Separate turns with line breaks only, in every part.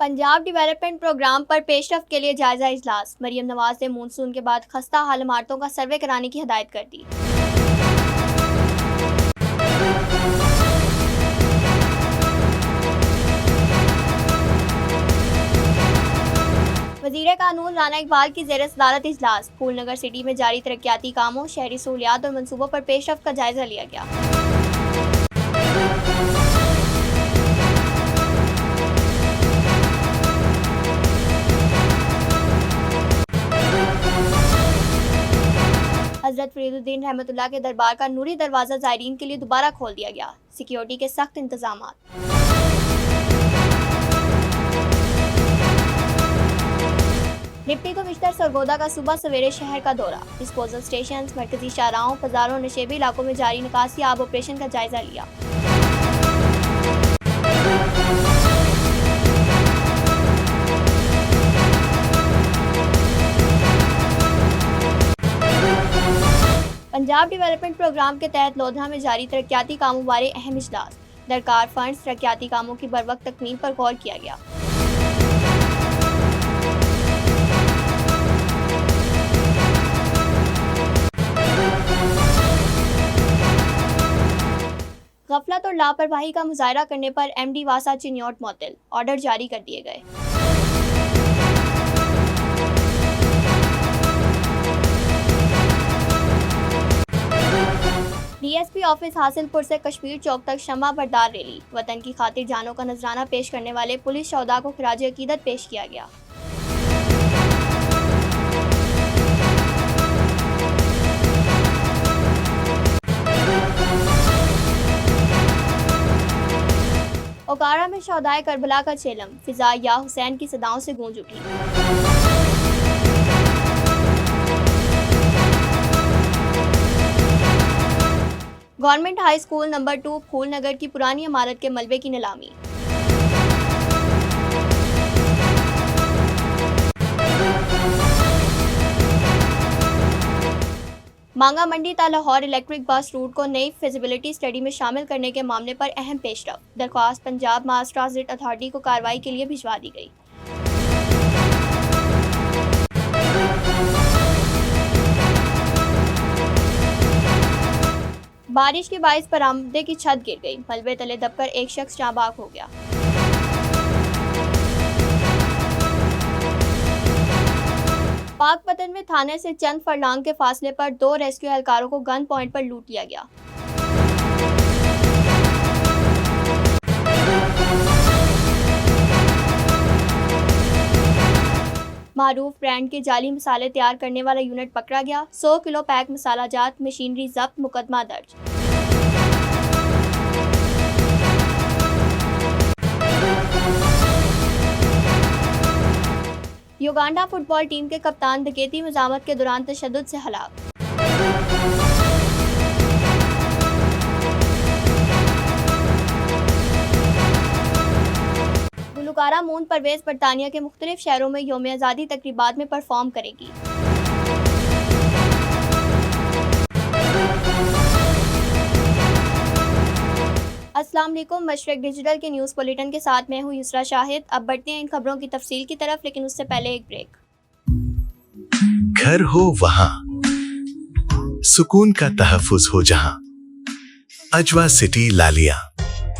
Punjab development programme پر پیش رفت کے لیے جائزہ اجلاس۔ مریم نواز نے مونسون کے بعد خستہ حال عمارتوں کا سروے کرانے کی ہدایت کر دی۔ وزیر قانون رانا اقبال کی زیر صدارت اجلاس۔ پھول نگر سٹی میں جاری ترقیاتی کاموں، شہری سہولیات اور منصوبوں پر پیش رفت کا جائزہ لیا گیا۔ حضرت فرید الدین رحمۃ اللہ کے دربار کا نوری دروازہ زائرین کے لیے دوبارہ کھول دیا گیا۔ سیکیورٹی کے سخت انتظامات۔ ڈپٹی کمشنر سرگودا کا صبح سویرے شہر کا دورہ۔ ڈسپوزل اسٹیشنز، مرکزی شاہراہوں، بازاروں اور نشیبی علاقوں میں جاری نکاسی آب آپریشن کا جائزہ لیا۔ پنجاب ڈیولپمنٹ پروگرام کے تحت لودھا میں جاری ترقیاتی کاموں بارے اہم اجلاس۔ درکار فنڈز، ترقیاتی کاموں کی بروقت تکمیل پر غور کیا گیا۔ غفلت اور لاپرواہی کا مظاہرہ کرنے پر ایم ڈی واسا چنیوٹ معطل، آرڈر جاری کر دیے گئے۔ ڈی ایس پی آفس حاصل پور سے کشمیر چوک تک شمع بردار ریلی۔ وطن کی خاطر جانوں کا نذرانہ پیش کرنے والے پولیس شہداء کو خراج عقیدت پیش کیا گیا۔ اوکارا میں شہدائے کربلا کا چیلم، فضا یا حسین کی صداؤں سے گونج اٹھی۔ گورنمنٹ ہائی اسکول نمبر 2 پھول نگر کی پرانی عمارت کے ملبے کی نیلامی۔ مانگا منڈی تا لاہور الیکٹرک بس روٹ کو نئی فیزیبلٹی اسٹڈی میں شامل کرنے کے معاملے پر اہم پیش رفت۔ درخواست پنجاب ماس ٹرانزٹ اتھارٹی کو کارروائی کے لیے بھجوا دی گئی۔ بارش کے باعث برآمدے کی چھت گر گئی، ملبے تلے دب کر ایک شخص جاں بحق ہو گیا۔ پاک پتن میں تھانے سے چند فرلانگ کے فاصلے پر 2 ریسکیو اہلکاروں کو گن پوائنٹ پر لوٹ لیا گیا۔ معروف برانڈ کے جعلی مسالے تیار کرنے والا یونٹ پکڑا گیا۔ 100 کلو پیک مسالہ جات مشینری ضبط، مقدمہ درج۔ یوگانڈا فٹ بال ٹیم کے کپتان ڈکیتی مزاحمت کے دوران تشدد سے ہلاک۔ گلوکارہ مون پرویز برطانیہ کے مختلف شہروں میں یوم آزادی تقریبات میں پرفارم کرے گی۔ السلام علیکم، مشرق ڈیجیٹل کے نیوز بلیٹن کے ساتھ میں ہوں یسرا شاہد۔ اب بڑھتے ہیں ان خبروں کی تفصیل کی طرف، لیکن اس سے پہلے ایک بریک۔
گھر ہو وہاں سکون کا تحفظ ہو جہاں، اجوا سٹی لالیاں۔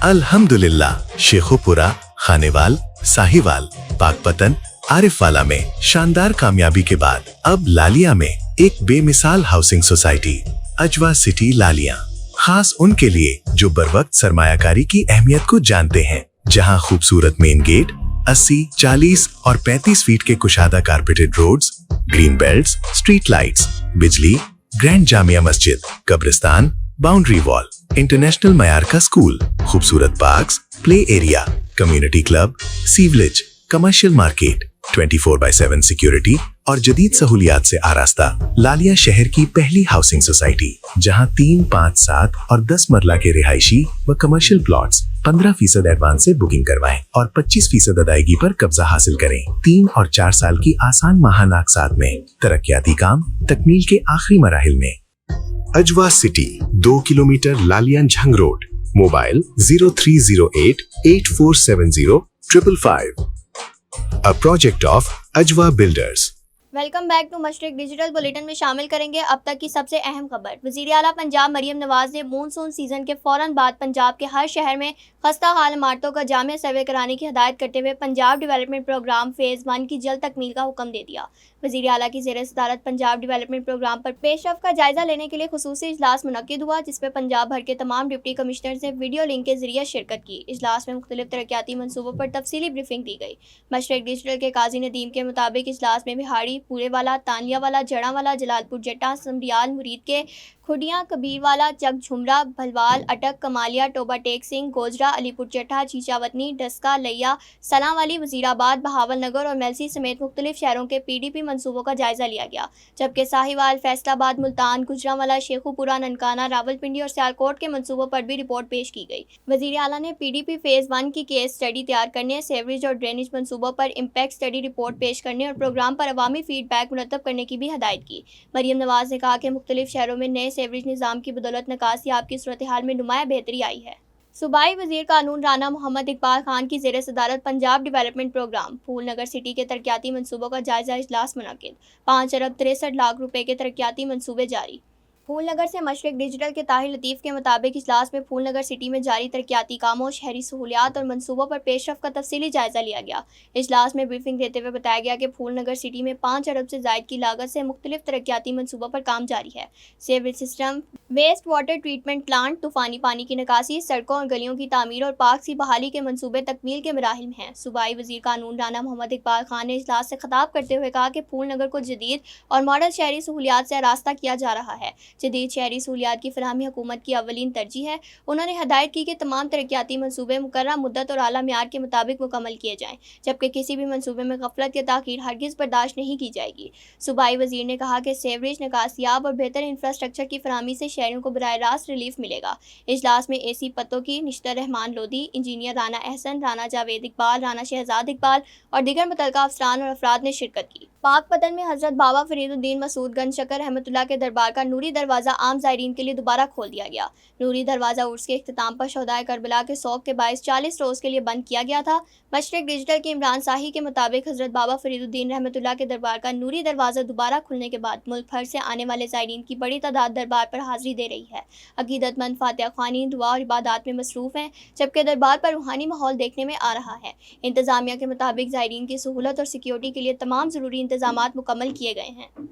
الحمدللہ شیخو پورہ، خانیوال، ساہیوال، پاک پتن، عارف والا میں شاندار کامیابی کے بعد اب لالیاں میں ایک بے مثال ہاؤسنگ سوسائٹی اجوا سٹی لالیاں، خاص ان کے لیے جو بروقت سرمایہ کاری کی اہمیت کو جانتے ہیں، جہاں خوبصورت مین گیٹ، 80، 40 اور 35 فیٹ کے کشادہ carpeted roads, green belts, street lights, بجلی، گرینڈ جامعہ مسجد، قبرستان، باؤنڈری وال، انٹرنیشنل معیار کا اسکول، خوبصورت parks, play area, community club, سیولیج، کمرشل مارکیٹ، 24/7 سیکیورٹی اور جدید سہولیات سے آراستہ لالیاں شہر کی پہلی ہاؤسنگ سوسائٹی، جہاں 3، 5، 7 اور 10 مرلہ کے رہائشی و کمرشل پلاٹس 15% ایڈوانس سے بکنگ کروائیں اور 25% ادائیگی پر قبضہ حاصل کریں۔ 3 اور 4 سال کی آسان ماہانہ اقساط میں ترقیاتی کام تکمیل کے آخری مراحل میں۔ Ajwa city, 2 kilometre Lalian Jhang road, mobile 0308 8470 555۔ a project of Ajwa Builders.
Welcome back to Mashriq digital bulletin में शामिल करेंगे अब तक की सबसे अहम खबर। वज़ीर आला पंजाब मरियम नवाज ने मॉनसून सीजन के फौरन बाद पंजाब के हर शहर में खस्ता हाल इमारतों का जामिया सर्वे कराने की हिदायत करते हुए पंजाब डेवलपमेंट प्रोग्राम फेज़ 1 की जल्द तकमील का हुक्म दे दिया। वज़ीर आला की ज़ेर सदारत पंजाब डेवलपमेंट प्रोग्राम पर पेशरफ का जायजा लेने के लिए खुसूसी इजलास मुनक्किद हुआ, जिसमें पंजाब भर के तमाम डिप्टी कमिश्नर्स ने वीडियो लिंक के जरिए शिरकत की। इजलास में मुख्तलिफ तरक्याती मनसूबों पर तफसीली ब्रीफिंग दी गई। मशरिक डिजिटल के काजी नदीम के मुताबिक इजलास में बिहाड़ी, पूरेवाला, तानियावाला, जड़ावाला, जलालपुर जट्टा, समरियाल, मुरीद के खुडियाँ, कबीरवाला, चक झुमरा, भलवाल, अटक, कमालिया, टोबा टेक सिंह, गोजरा, अलीपुर चट्टा, चीचावतनी, डस्का, लैया, सलांवाली, वजीराबाद, बहावल नगर और मेलसी समेत मुख्तलिफ शहरों के PDP मनसूबों का जायजा लिया गया, जबकि साहिवाल, फैसलाबाद, मुल्तान, गुजरांवाला, शेखुपुरा, ननकाना, रावलपिंडी और सियालकोट के मनसूबों पर भी रिपोर्ट पेश की गई। वज़ीर आला ने PDP फेज़ 1 की केस स्टडी तैयार करने, सेवरेज और ड्रेनेज मनसूबों पर इम्पैक्ट स्टडी रिपोर्ट पेश करने और प्रोग्राम पर अवामी फीडबैक मुरतब करने की भी हदायत की। मरियम नवाज ने कहा कि मुख्तलिफ शहरों में नए सेवरेज निज़ाम की बदौलत निकासियाब की सूरत हाल में नुमाया बेहतरी आई है। सूबाई वज़ीर कानून राना मोहम्मद इकबाल खान की ज़ेर सदारत पंजाब डेवलपमेंट प्रोग्राम फूल नगर सिटी के तरक्याती मनसूबों का जायजा इजलास मुनक्किद। 5 अरब 63 लाख रुपए के तरक्याती मनसूबे जारी। फूल नगर से मशरिक डिजिटल के ताहिर लतीफ़ के मुताबिक इजलास में फूल नगर सिटी में जारी तरक्याती कामों, शहरी सहूलियात और मनसूबों पर पेशरफ का तफसीली जायजा लिया गया। इजलास में ब्रीफिंग देते हुए बताया गया कि फूल नगर सिटी में 5 अरब से ज़ायद की लागत से मुख्तलिफ तरक्याती मनसूबों पर काम जारी है। Sewerage system, waste water treatment plant, तूफ़ानी पानी की निकासी, सड़कों और गलियों की तामीर और पार्क की बहाली के मनसूबे तकमील के मराहिल में हैं। सूबाई वज़ीर कानून राना मोहम्मद इकबाल खान ने इजलास से खिताब करते हुए कहा कि फूल नगर को जदीद और मॉडल शहरी सहूलियात से आरास्ता किया जा रहा है। जदीद शहरी सहूलियात की फराहमी हुकूमत की अवलीन तरजीह है। उन्होंने हदायत की कि तमाम तरक्याती मनसूबे मुकर्रर मुद्दत और आला मियार के मुताबिक मुकम्मल किए जाएँ, जबकि किसी भी मनसूबे में गफलत या ताख़ीर हरगिज़ बर्दाश्त नहीं की जाएगी। सूबाई वज़ीर ने कहा कि सेवरेज, निकासियाब और बेहतर इंफ्रास्ट्रक्चर की फराहमी से शहरियों को बराह रास्त रिलीफ मिलेगा। इजलास में AC पत्तों की, निश्तर रहमान लोधी, इंजीनियर राना अहसन, राना जावेद इकबाल, राना शहजाद इकबाल और दीगर मुतल्लिका अफसरान और अफराद ने शिरकत की। पाकपतन में हज़रत बाबा फरीदुद्दीन मसूद गंज शकर रहमतुल्लाह के दरबार का नूरी दरवाज़ा आम ज़ायरीन के लिए दोबारा खोल दिया गया। नूरी दरवाज़ा उर्स के इख्तिताम पर शोहदाए करबला के शौक के बायस 40 रोज़ के लिए बंद किया गया था। मशरिक डिजिटल के इमरान साही के मुताबिक हज़रत बाबा फरीदुद्दीन रहमतुल्लाह के दरबार का नूरी दरवाज़ा दोबारा खुलने के बाद मुल्क भर से आने वाले ज़ायरीन की बड़ी तादाद दरबार पर हाज़िरी दे रही है। अकीदतमंद फातिहा ख्वानी, दुआ और इबादत में मसरूफ़ हैं, जबकि दरबार पर रूहानी माहौल देखने में आ रहा है। इंतज़ामिया के मुताबिक ज़ायरीन की सहूलत और सिक्योरिटी के लिए तमाम ज़रूरी इंतज़ामात मुकम्मल किए गए हैं।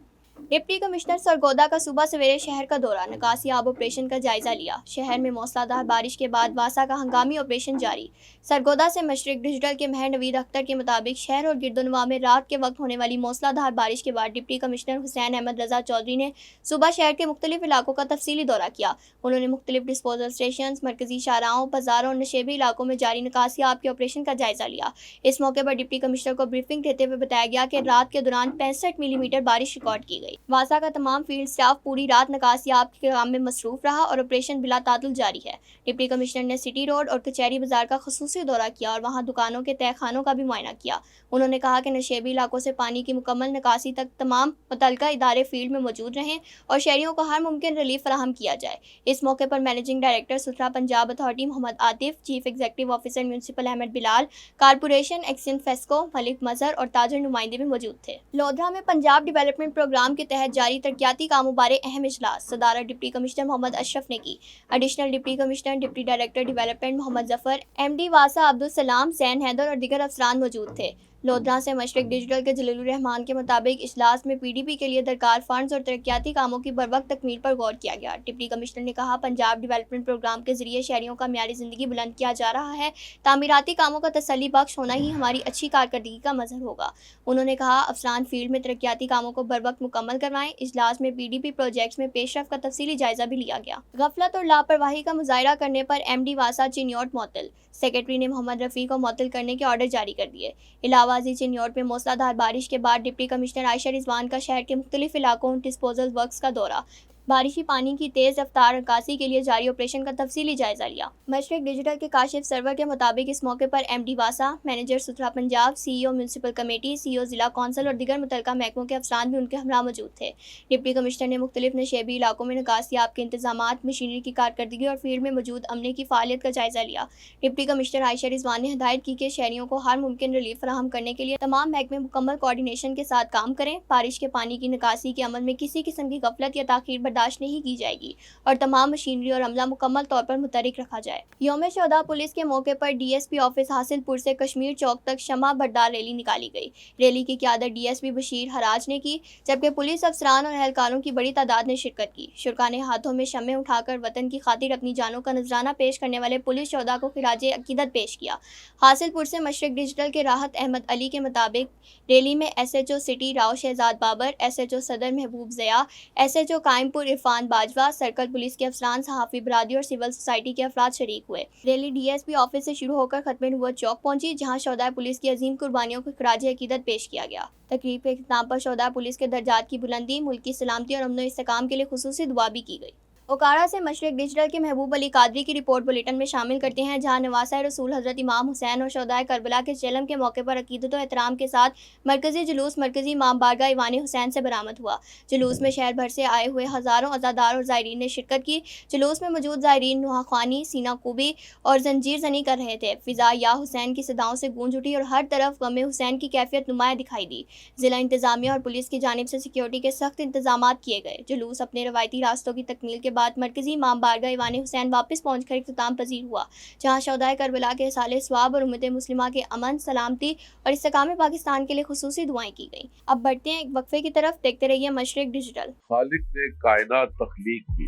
डिप्टी कमिश्नर सरगोदा का सुबह सवेरे शहर का दौरा, निकासियाब ऑपरेशन का जायजा लिया। शहर में मौसलाधार बारिश के बाद वासा का हंगामी ऑपरेशन जारी। सरगोदा से मशरिक डिजिटल के महर नवीद अख्तर के मुताबिक शहर और गिरदोनवा में रात के वक्त होने वाली मौसलाधार बारिश के बाद डिप्टी कमिश्नर हुसैन अहमद रजा चौधरी ने सुबह शहर के मुख्तलिफ इलाकों का तफसीली दौरा किया। उन्होंने मुख्तलिफ डिस्पोजल स्टेशन, मरकजी शाहराहों, बाजारों और नशेबी इलाकों में जारी निकासियाब के ऑपरेशन का जायजा लिया। इस मौके पर डिप्टी कमिश्नर को ब्रीफिंग देते हुए बताया गया कि रात के दौरान 65 मिलीमीटर बारिश रिकॉर्ड की गई। वासा का तमाम फील्ड स्टाफ पूरी रात निकासियाब के काम में मसरूफ रहा और ऑपरेशन बिला तातुल जारी है। डिप्टी कमिश्नर ने सिटी रोड और कचहरी बाजार का खुसूसी दौरा किया और वहां दुकानों के तहखानों का भी मुआयना किया। उन्होंने कहा कि नशेबी इलाकों से पानी की मुकम्मल निकासी तक तमाम मुतल्लिका इदारे फील्ड में मौजूद रहें और शहरियों को हर मुमकिन रिलीफ फराहम किया जाए। इस मौके पर managing director Suthra Punjab authority Mohammad Atif, chief executive officer municipal Ahmad Bilal, corporation XEN FESCO Malik Mazhar और ताजर नुमाइंदे भी मौजूद थे। लोधरा में पंजाब डेवलपमेंट प्रोग्राम के तहत जारी तरक्याती कामों बारे अहम इजलास सदारत डिप्टी कमिश्नर मोहम्मद अशरफ ने की। Additional deputy commissioner, deputy director development Mohammad Zafar, MD वासा अब्दुल सलाम, सैन हैदर और दीगर अफसरान मौजूद थे। लोधरा से मशरिक डिजिटल के जलीलुर रहमान के मुताबिक इजलास में PDP के लिए दरकार फंड्स और तरक्याती कामों की बरवक्त तकमील पर गौर किया गया। डिप्टी कमिश्नर ने कहा, पंजाब डेवलपमेंट प्रोग्राम के जरिए शहरियों का म्यारी ज़िंदगी बुलंद किया जा रहा है। तामीराती कामों का तसल्ली बख्श होना ही हमारी अच्छी कारकर्दगी का मजहर होगा। उन्होंने कहा, अफसरान फील्ड में तरक्याती कामों को बरवक्त मुकम्मल करवाएं। इजलास में PDP प्रोजेक्ट्स में पेशरफ का तफसीली जायजा भी लिया गया। गफलत और लापरवाही का मुजाहरा करने पर MD वासा चिन्योट मुअत्तल, सेक्रेटरी ने मोहम्मद रफ़ी को मुअत्तल करने के ऑर्डर जारी कर दिए। इलाहाबादी चिन्योट में मूसलाधार बारिश के बाद डिप्टी कमिश्नर आयशा रिजवान का शहर के मुख्तलिफ इलाकों डिस्पोजल वर्क्स का दौरा। بارشی پانی کی تیز رفتار نکاسی کے لیے جاری آپریشن کا تفصیلی جائزہ لیا۔ مشرق ڈیجیٹل کے کاشف سرور کے مطابق اس موقع پر ایم ڈی واسا، مینیجر ستھرا پنجاب، سی ای او میونسپل کمیٹی، سی ای او ضلع کونسل اور دیگر متعلقہ محکموں کے افسران بھی ان کے ہمراہ موجود تھے۔ ڈپٹی کمشنر نے مختلف نشیبی علاقوں میں نکاسیاب کے انتظامات، مشینری کی کارکردگی اور فیلڈ میں موجود عملے کی فعالیت کا جائزہ لیا۔ ڈپٹی کمشنر عائشہ رضوان نے ہدایت کی کہ شہریوں کو ہر ممکن ریلیف فراہم کرنے کے لیے تمام محکمے مکمل کوارڈینیشن کے ساتھ کام کریں۔ بارش کے پانی کی نکاسی کے عمل میں کسی قسم کی غفلت یا تاخیر برداشت نہیں کی جائے گی اور تمام مشینری اور عملہ مکمل طور پر متحرک رکھا جائے۔ یوم شہداء پولیس کے موقع پر ڈی ایس پی آفس حاصل پور سے کشمیر چوک تک شمع بردار ریلی نکالی گئی۔ ریلی کی قیادت ڈی ایس پی بشیر حراج نے کی، جبکہ پولیس افسران اور اہلکاروں کی بڑی تعداد نے شرکت کی۔ شرکاء نے ہاتھوں میں شمعیں اٹھا کر وطن کی خاطر اپنی جانوں کا نذرانہ پیش کرنے والے پولیس شہداء کو خراج عقیدت پیش کیا۔ حاصل پور سے مشرق ڈیجیٹل کے راحت احمد علی کے مطابق ریلی میں S H O city Rao Shahzad Babar, S H O Saddar Mehboob Zia, S H او قائم پور عرفان باجوہ، سرکل پولیس کے افسران، صحافی برادری اور سول سوسائٹی کے افراد شریک ہوئے۔ Rally D S P office سے شروع ہو کر ختم نبوت چوک پہنچی، جہاں شہداء پولیس کی عظیم قربانیوں کو خراج عقیدت پیش کیا گیا۔ تقریب کے اختتام پر شہداء پولیس کے درجات کی بلندی، ملکی سلامتی اور امن و استحکام کے لیے خصوصی دعا بھی کی گئی۔ اوکارا سے مشرق ڈیجیٹل کے محبوب علی قادری کی رپورٹ بلیٹن میں شامل کرتے ہیں، جہاں نواسہ رسول حضرت امام حسین اور شہداء کربلا کے چلم کے موقع پر عقیدت و احترام کے ساتھ مرکزی جلوس مرکزی امام بارگاہ ایوان حسین سے برآمد ہوا۔ جلوس میں شہر بھر سے آئے ہوئے ہزاروں عزادار اور زائرین نے شرکت کی۔ جلوس میں موجود زائرین نوحہ خوانی، سینہ کوبی اور زنجیر زنی کر رہے تھے۔ فضا یا حسین کی صداؤں سے گونج اٹھی اور ہر طرف غم حسین کی کیفیت نمایاں دکھائی دی۔ ضلع انتظامیہ اور پولیس کی جانب سے سیکیورٹی کے سخت انتظامات کیے گئے۔ جلوس اپنے روایتی راستوں کی تکمیل کے بعد مرکزی امام بارگاہ ایوان حسین واپس پہنچ کر اختتام پذیر ہوا، جہاں شہداء کربلا کے اصحاب ثواب اور امت مسلمہ کے امن، سلامتی اور استحکام پاکستان کے لیے خصوصی دعائیں کی گئیں۔ اب بڑھتے ہیں ایک وقفے کی طرف، دیکھتے رہیے مشرق ڈیجیٹل۔
خالق نے کائنات تخلیق کی،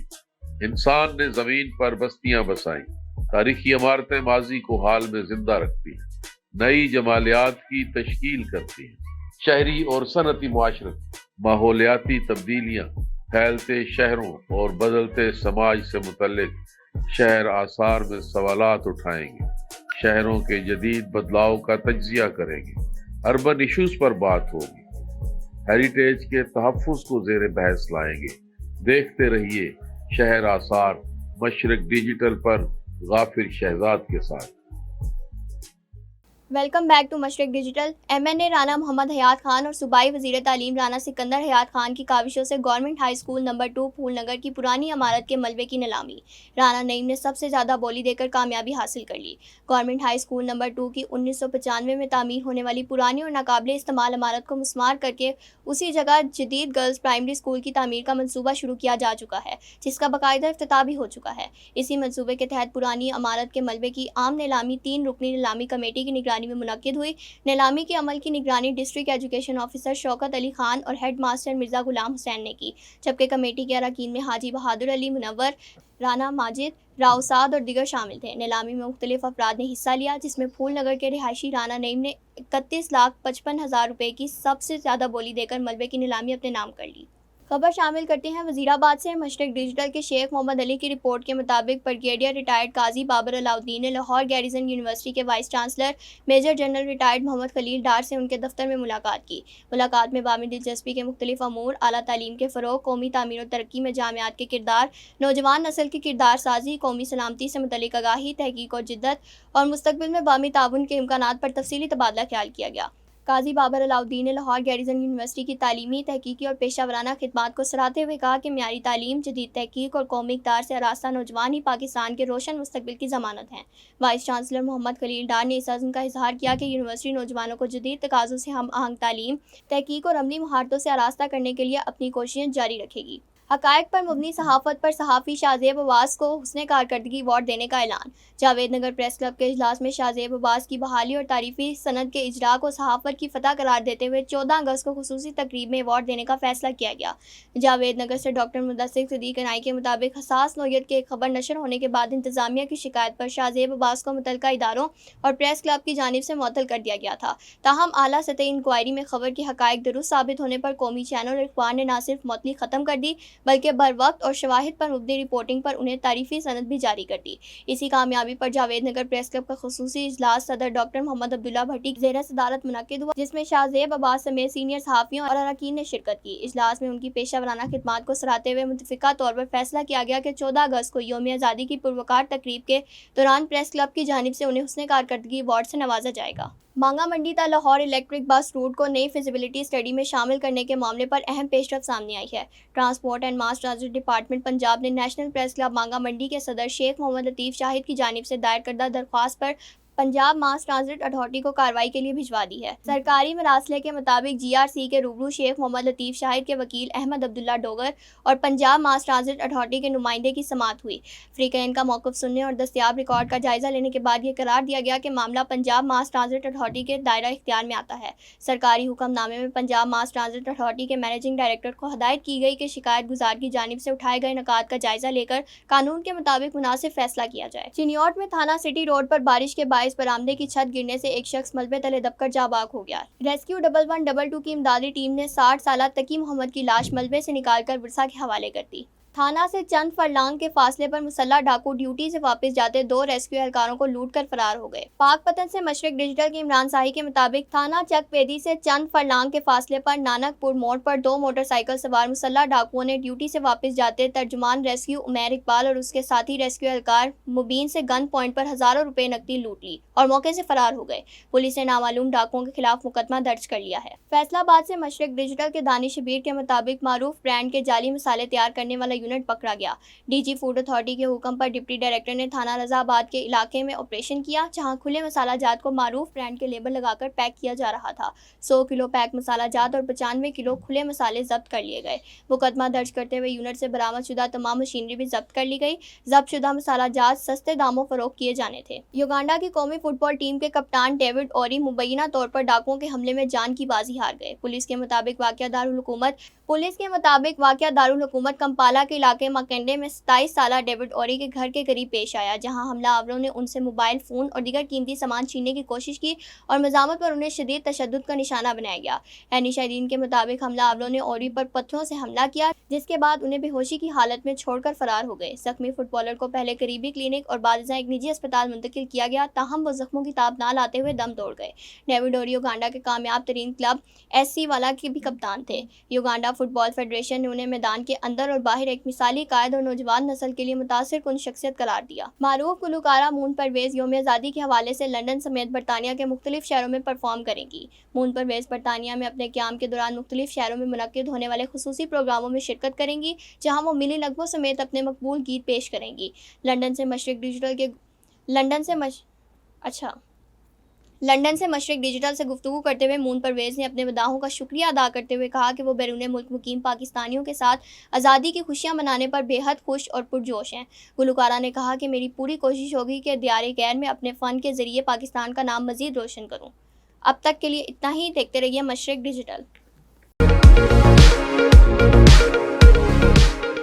انسان نے زمین پر بستیاں بسائیں، تاریخی عمارتیں ماضی کو حال میں زندہ رکھتی ہیں، نئی جمالیات کی تشکیل کرتی ہیں۔ شہری اور صنعتی معاشرت، ماحولیاتی تبدیلیاں، پھیلتے شہروں اور بدلتے سماج سے متعلق شہر آثار میں سوالات اٹھائیں گے، شہروں کے جدید بدلاؤ کا تجزیہ کریں گے، اربن ایشوز پر بات ہوگی، ہیریٹیج کے تحفظ کو زیر بحث لائیں گے۔ دیکھتے رہیے شہر آثار مشرق ڈیجیٹل پر غافر شہزاد کے ساتھ۔
ویلکم بیک ٹو مشرق ڈیجیٹل۔ ایم این اے رانا محمد حیات خان اور صوبائی وزیر تعلیم رانا سکندر حیات خان کی کاوشوں سے گورنمنٹ ہائی اسکول نمبر 2 پھول نگر کی پرانی عمارت کے ملبے کی نیلامی۔ رانا نعیم نے سب سے زیادہ بولی دے کر کامیابی حاصل کر لی۔ گورنمنٹ ہائی اسکول نمبر 2 کی 1995 میں تعمیر ہونے والی پرانی اور ناقابل استعمال عمارت کو مسمار کر کے اسی جگہ جدید گرلز پرائمری اسکول کی تعمیر کا منصوبہ شروع کیا جا چکا ہے، جس کا باقاعدہ افتتاح بھی ہو چکا ہے۔ اسی منصوبے کے تحت پرانی عمارت کے ملبے کی عام نیلامی 3 رکنی نیلامی کمیٹی کی نگرانی میں منعقد ہوئی۔ نیلامی کے عمل کی نگرانی district education officer Shaukat Ali Khan اور ہیڈ ماسٹر مرزا غلام حسین نے کی، جبکہ کمیٹی کے اراکین میں حاجی بہادر علی منور، رانا ماجد، راؤ سعد اور دیگر شامل تھے۔ نیلامی میں مختلف افراد نے حصہ لیا، جس میں پھول نگر کے رہائشی رانا نعیم نے 31,55,000 روپے کی سب سے زیادہ بولی دے کر ملبے کی نیلامی اپنے نام کر لی۔ خبر شامل کرتے ہیں وزیرآباد سے۔ مشرق ڈیجیٹل کے شیخ محمد علی کی رپورٹ کے مطابق بریگیڈیئر ریٹائرڈ قاضی بابر علاؤالدین نے لاہور گیریزن یونیورسٹی کے vice chancellor major general retired Muhammad Khalil Dar سے ان کے دفتر میں ملاقات کی۔ ملاقات میں بامی دلچسپی کے مختلف امور، اعلیٰ تعلیم کے فروغ، قومی تعمیر و ترقی میں جامعات کے کردار، نوجوان نسل کی کردار سازی، قومی سلامتی سے متعلق آگاہی، تحقیق اور جدت اور مستقبل میں بامی تعاون کے امکانات پر تفصیلی تبادلہ خیال کیا گیا۔ قاضی بابر علاؤالدین نے لاہور گیریزن یونیورسٹی کی تعلیمی، تحقیقی اور پیشہ ورانہ خدمات کو سراہتے ہوئے کہا کہ معیاری تعلیم، جدید تحقیق اور قومی اقدار سے آراستہ نوجوان ہی پاکستان کے روشن مستقبل کی ضمانت ہیں۔ وائس چانسلر محمد خلیل ڈار نے اس عزم کا اظہار کیا کہ یونیورسٹی نوجوانوں کو جدید تقاضوں سے ہم آہنگ تعلیم، تحقیق اور عملی مہارتوں سے آراستہ کرنے کے لیے اپنی کوششیں جاری رکھے گی۔ حقائق پر مبنی صحافت پر صحافی شاہزیب عباس کو حسن کارکردگی ایوارڈ دینے کا اعلان۔ جاوید نگر پریس کلب کے اجلاس میں شاہزیب عباس کی بحالی اور تعریفی سند کے اجراء کو صحافت کی فتح قرار دیتے ہوئے 14 اگست کو خصوصی تقریب میں ایوارڈ دینے کا فیصلہ کیا گیا۔ جاوید نگر سے ڈاکٹر مدثر صدیق انائی کے مطابق حساس نوعیت کی ایک خبر نشر ہونے کے بعد انتظامیہ کی شکایت پر شاہزیب عباس کو متعلقہ اداروں اور پریس کلب کی جانب سے معطل کر دیا گیا تھا، تاہم اعلیٰ سطحی انکوائری میں خبر کی حقائق درست ثابت ہونے پر قومی چینل اور اخبار نے نہ صرف معطلی ختم کر دی बल्कि बर वक्त और शवाहिद पर मुबनी रिपोर्टिंग पर उन्हें तारीफी सनद भी जारी कर दी। इसी कामयाबी पर जावेद नगर प्रेस क्लब का खुसूसी इजलास सदर डॉक्टर मोहम्मद अब्दुल्ला भट्टी ज़ेर सदारत मुनक्किद हुआ, जिसमें शाहजेब अब्बास समेत सीनियर सहाफ़ियों और अरकान ने शिरकत की। इजलास में उनकी पेशा वराना खिदमात को सराहते हुए मुतफ़िका तौर पर फैसला किया गया कि 14 अगस्त को यौम आज़ादी की पुरवकार तकरीब के दौरान प्रेस क्लब की जानिब से उन्हें हुस्न कारकर्दगी अवार्ड से नवाजा जाएगा। मांगा मंडी ता लाहौर इलेक्ट्रिक बस रूट को नई फिजिबिलिटी स्टडी में शामिल करने के मामले पर अहम पेशरफ्त सामने आई है। Transport and mass transit department Punjab ने नेशनल प्रेस क्लब मांगा मंडी के सदर शेख मोहम्मद लतीफ़ शाहिद की जानिब से दायर करदा दरख्वास्त पर पंजाब मास ट्रांजिट अथॉरिटी को कार्रवाई के लिए भिजवा दी है। सरकारी मरासले के मुताबिक GRC के रूबरू शेख मोहम्मद लतीफ़ शाहिद के वकील अहमद अब्दुल्ला डोगर और पंजाब मास ट्रांजिट अथॉरिटी के नुमाइंदे की समाअत हुई। फ्रीकैन का मौक़िफ़ सुनने और दस्तयाब रिकॉर्ड का जायज़ा लेने के बाद ये करार दिया गया कि मामला पंजाब मास ट्रांजिट अथॉरिटी के दायरा इख्तियार में आता है। सरकारी हुक्मनामे में पंजाब मास ट्रांजिट अथॉरिटी के मैनेजिंग डायरेक्टर को हदायत की गई कि शिकायत गुजार की जानिब से उठाए गए नकात का जायज़ा लेकर कानून के मुताबिक मुनासिब फैसला किया जाए। चिन्योट में थाना सिटी रोड पर बारिश के बायस बरामदे की छत गिरने से एक शख्स मलबे तले दबकर जाबाक हो गया। रेस्क्यू 1122 की इमदादी टीम ने 60 साला तकी मोहम्मद की लाश मलबे से निकालकर विरसा के हवाले कर दी। थाना से चंद फरलांग के फासले पर मुसल्ला डाकू ड्यूटी से वापस जाते 2 रेस्क्यू एहलकारों को लूट कर फरार हो गए। पाकपतन से मशरिक डिजिटल के इमरान शाही के मुताबिक थाना चकपेदी से चंद फरलांग के फासले पर नानकपुर मोड़ पर 2 मोटरसाइकिल सवार मुसल्ला डाकुओं ने ड्यूटी से वापस जाते तर्जुमान रेस्क्यू उमैर इकबाल और उसके साथी रेस्क्यू एहलकार मुबीन से गन पॉइंट पर हजारों रुपए नकदी लूट ली और मौके से फरार हो गए। पुलिस ने नामालूम डाकुओं के खिलाफ मुकदमा दर्ज कर लिया है। फैसलाबाद से मशरिक डिजिटल के दानिश शबीर के मुताबिक मारूफ ब्रांड के जाली मसाले तैयार करने वाला यूनिट पकड़ा गया। डीजी फूड अथॉरिटी के हुक्म पर डिप्टी डायरेक्टर ने थाना रजाबाद के इलाके में ऑपरेशन किया, जहां खुले मसाला जात को मारूफ ब्रांड के लेबल लगाकर पैक किया जा रहा था। 100 किलो पैक मसाला जात और 95 किलो खुले मसाले जब्त कर लिए गए। मुकदमा दर्ज करते हुए यूनिट से बरामद शुदा तमाम मशीनरी भी जब्त कर ली गई। जब्त शुदा मसाला जात सस्ते दामों फरोख्त किए जाने थे। युगांडा की कौमी फुटबॉल टीम के कप्तान डेविड ओरी मुबैना तौर पर डाकुओं के हमले में जान की बाजी हार गए। पुलिस के मुताबिक वाक़या दारुल हुकूमत कंपाला के इलाके मकंडे में 27 साला डेविड ओरी के घर के करीब पेश आया, जहां हमलावरों ने उनसे मोबाइल फ़ोन और दीगर कीमती सामान छीनने की कोशिश की और मज़ामत पर उन्हें शदीद तशद्दुद का निशाना बनाया गया। ऐनी शाहिदीन के मुताबिक हमलावरों ने ओरी पर पत्थरों से हमला किया, जिसके बाद उन्हें बेहोशी की हालत में छोड़कर फरार हो गए। जख्मी फुटबॉलर को पहले करीबी क्लिनिक और बाद एक निजी अस्पताल मुंतकिल किया गया, ताहम वो जख्मों की ताब ना लाते हुए दम तोड़ गए। डेविड ओरी युगांडा के कामयाब तरीन क्लब SC वाला के भी कप्तान थे। युगांडा फुटबॉल फेडरेशन ने उन्हें मैदान के अंदर और बाहर एक मिसाली कायद और नौजवान नस्ल के लिए मुतासिर कुन शख्सियत करार दिया। मारूफ गुलकारा मून परवेज यौम आज़ादी के हवाले से लंदन समेत बरतानिया के मुख्तलिफ शहरों में परफॉर्म करेंगी। मून परवेज बरतानिया में अपने क़याम के दौरान मुख्तलिफ शहरों में मुनक्किद होने वाले खुसूसी प्रोग्रामों में शिरकत करेंगी, जहां वो मिली लगभग समेत अपने मकबूल गीत पेश करेंगी। लंदन से मशरिक डिजिटल से गुफ्तगू करते हुए मून परवेज़ ने अपने मदाहों का शुक्रिया अदा करते हुए कहा कि वो बैरून मुल्क मुकीम पाकिस्तानियों के साथ आज़ादी की खुशियां मनाने पर बेहद खुश और पुरजोश हैं। गुलकारा ने कहा कि मेरी पूरी कोशिश होगी कि दियारे गैर में अपने फ़न के ज़रिए पाकिस्तान का नाम मज़ीद रोशन करूँ। अब तक के लिए इतना ही। देखते रहिए मशरिक डिजिटल।